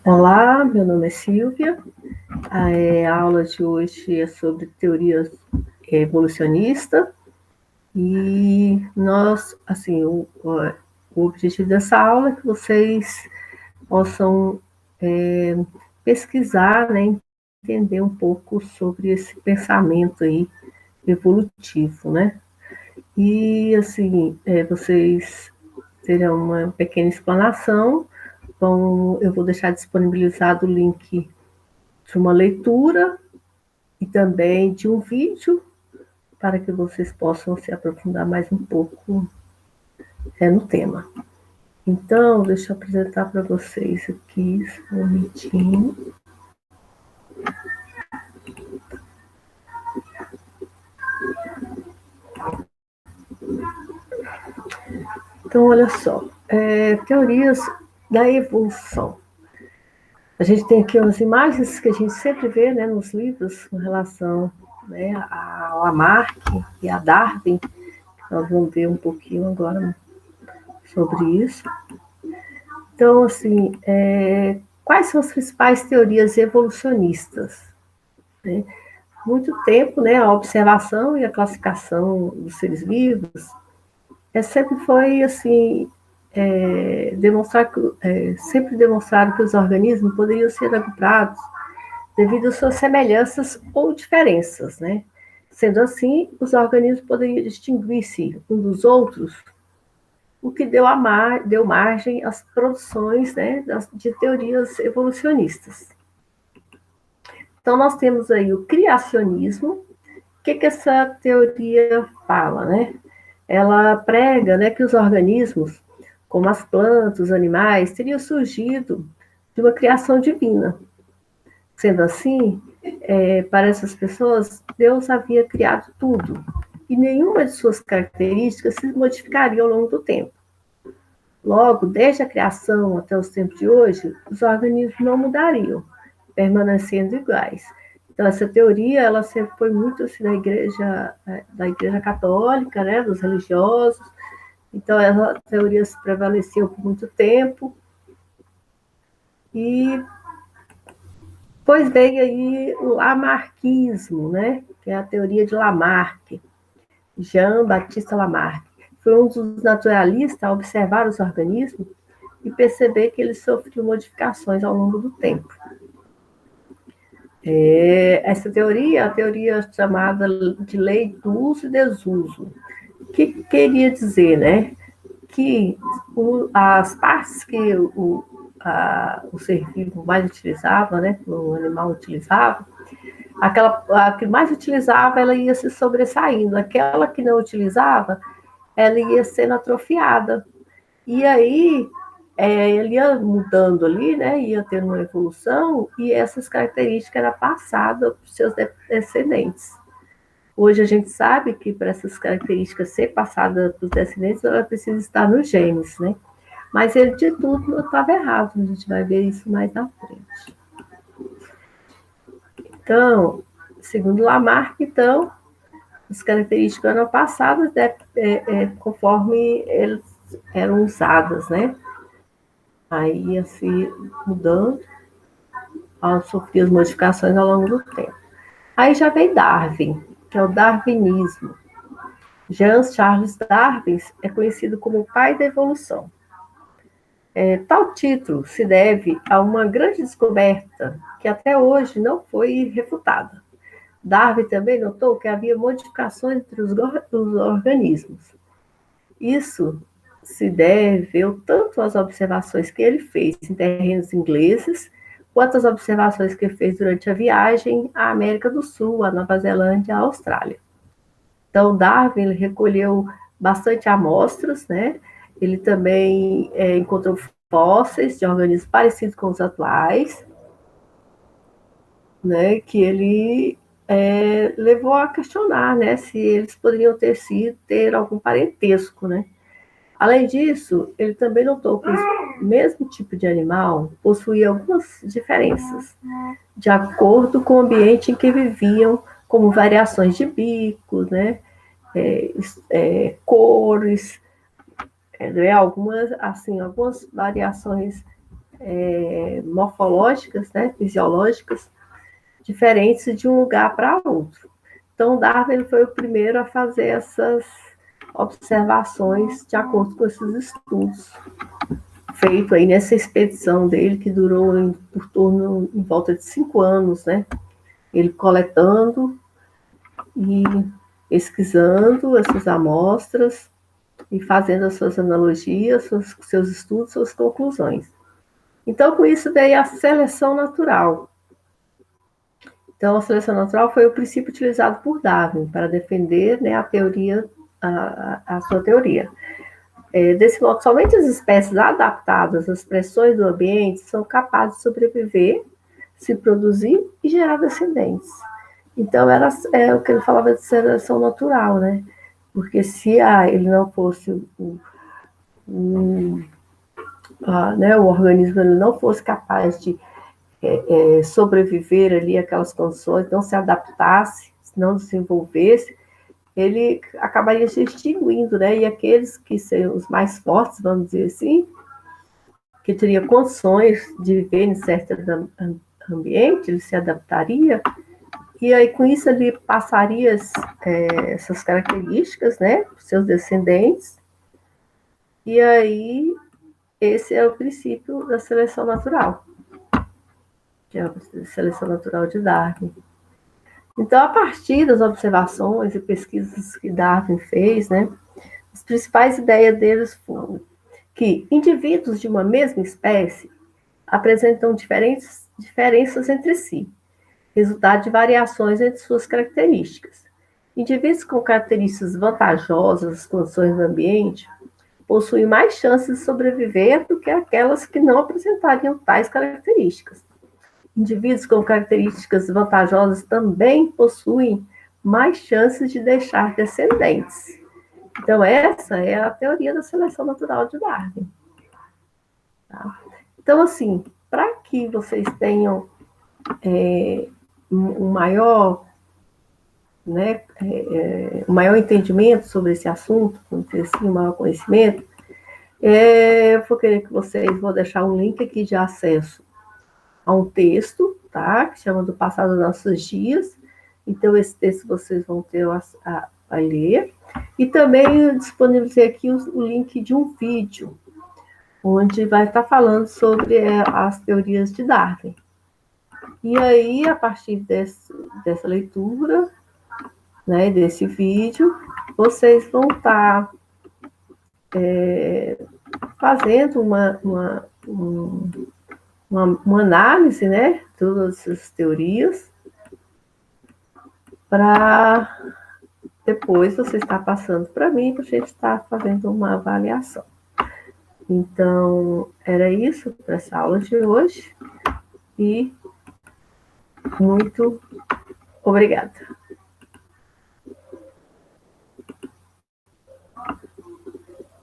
Olá, meu nome é Silvia. A aula de hoje é sobre teorias evolucionistas e nós, assim, o objetivo dessa aula é que vocês possam pesquisar, né, entender um pouco sobre esse pensamento aí evolutivo, né? E, assim, vocês terão uma pequena explanação. Eu vou deixar disponibilizado o link de uma leitura e também de um vídeo para que vocês possam se aprofundar mais um pouco no tema. Então, deixa eu apresentar para vocês aqui, só um momentinho. Então, olha só, teorias da evolução. A gente tem aqui umas imagens que a gente sempre vê, né, nos livros com relação, né, a Lamarck e a Darwin. Nós vamos ver um pouquinho agora sobre isso. Então, assim, quais são as principais teorias evolucionistas? Né? Muito tempo, né, a observação e a classificação dos seres vivos sempre foi assim, sempre demonstraram que os organismos poderiam ser agrupados devido às suas semelhanças ou diferenças, né? Sendo assim, os organismos poderiam distinguir-se um dos outros, o que deu margem às produções, né, de teorias evolucionistas. Então, nós temos aí o criacionismo. O que essa teoria fala, né? Ela prega, né, que os organismos, como as plantas, os animais, teriam surgido de uma criação divina. Sendo assim, para essas pessoas, Deus havia criado tudo e nenhuma de suas características se modificaria ao longo do tempo. Logo, desde a criação até os tempos de hoje, os organismos não mudariam, permanecendo iguais. Então, essa teoria, ela sempre foi muito assim, da igreja católica, né, dos religiosos. Então, essa teoria se prevaleceu por muito tempo. E depois veio aí o lamarquismo, né, que é a teoria de Lamarck, Jean-Baptiste Lamarck. Foi um dos naturalistas a observar os organismos e perceber que eles sofriam modificações ao longo do tempo. Essa teoria é a teoria chamada de lei do uso e desuso. O que queria dizer, né? Que as partes que o ser vivo mais utilizava, né? O animal utilizava, a que mais utilizava, ela ia se sobressaindo. Aquela que não utilizava, ela ia sendo atrofiada. E aí, ele ia mudando ali, né? Ia tendo uma evolução e essas características eram passadas para os seus descendentes. Hoje a gente sabe que para essas características ser passadas para os descendentes, ela precisa estar nos genes, né? Mas ele de tudo não estava errado, a gente vai ver isso mais na frente. Então, segundo Lamarck, então, as características eram passadas conforme eles eram usadas, né? Aí ia se mudando, ao sofrer as modificações ao longo do tempo. Aí já veio Darwin, que é o darwinismo. Jean Charles Darwin é conhecido como o pai da evolução. Tal título se deve a uma grande descoberta que até hoje não foi refutada. Darwin também notou que havia modificações entre os organismos. Isso se deveu tanto às observações que ele fez em terrenos ingleses, quanto às observações que ele fez durante a viagem à América do Sul, à Nova Zelândia e à Austrália. Então, Darwin ele recolheu bastante amostras, né? Ele também encontrou fósseis de organismos parecidos com os atuais, né? Que ele levou a questionar, né? Se eles poderiam ter algum parentesco, né? Além disso, ele também notou que o mesmo tipo de animal possuía algumas diferenças, de acordo com o ambiente em que viviam, como variações de bicos, né? Cores, algumas variações morfológicas, né, fisiológicas, diferentes de um lugar para outro. Então, Darwin foi o primeiro a fazer essas observações de acordo com esses estudos, feito aí nessa expedição dele, que durou em volta de 5 anos, né? Ele coletando e pesquisando essas amostras e fazendo as suas analogias, seus estudos, suas conclusões. Então, com isso veio a seleção natural. Então, a seleção natural foi o princípio utilizado por Darwin para defender, né, a sua teoria. Desse modo, somente as espécies adaptadas às pressões do ambiente são capazes de sobreviver, se produzir e gerar descendentes. Então, o que ele falava de seleção natural, né? Porque se ele não fosse né, o organismo ele não fosse capaz de sobreviver ali àquelas condições, não se adaptasse, não desenvolvesse, ele acabaria se extinguindo, né? E aqueles que seriam os mais fortes, vamos dizer assim, que teriam condições de viver em certo ambiente, ele se adaptaria, e aí com isso ele passaria essas características, né, para os seus descendentes, e aí esse é o princípio da seleção natural, que é a seleção natural de Darwin. Então, a partir das observações e pesquisas que Darwin fez, né, as principais ideias deles foram que indivíduos de uma mesma espécie apresentam diferenças entre si, resultado de variações entre suas características. Indivíduos com características vantajosas às condições do ambiente possuem mais chances de sobreviver do que aquelas que não apresentariam tais características. Indivíduos com características vantajosas também possuem mais chances de deixar descendentes. Então, essa é a teoria da seleção natural de Darwin. Tá? Então, assim, para que vocês tenham um maior, né, um maior entendimento sobre esse assunto, vamos dizer assim, um maior conhecimento, eu vou querer que vocês, vou deixar um link aqui de acesso a um texto, tá? Que chama Do Passado dos Nossos Dias. Então, esse texto vocês vão ter a ler. E também disponibilizei aqui o link de um vídeo, onde vai estar falando sobre as teorias de Darwin. E aí, a partir dessa leitura, né, desse vídeo, vocês vão estar fazendo uma análise, né, de todas essas teorias, para depois você estar passando para mim, para a gente estar fazendo uma avaliação. Então, era isso para essa aula de hoje, e muito obrigada.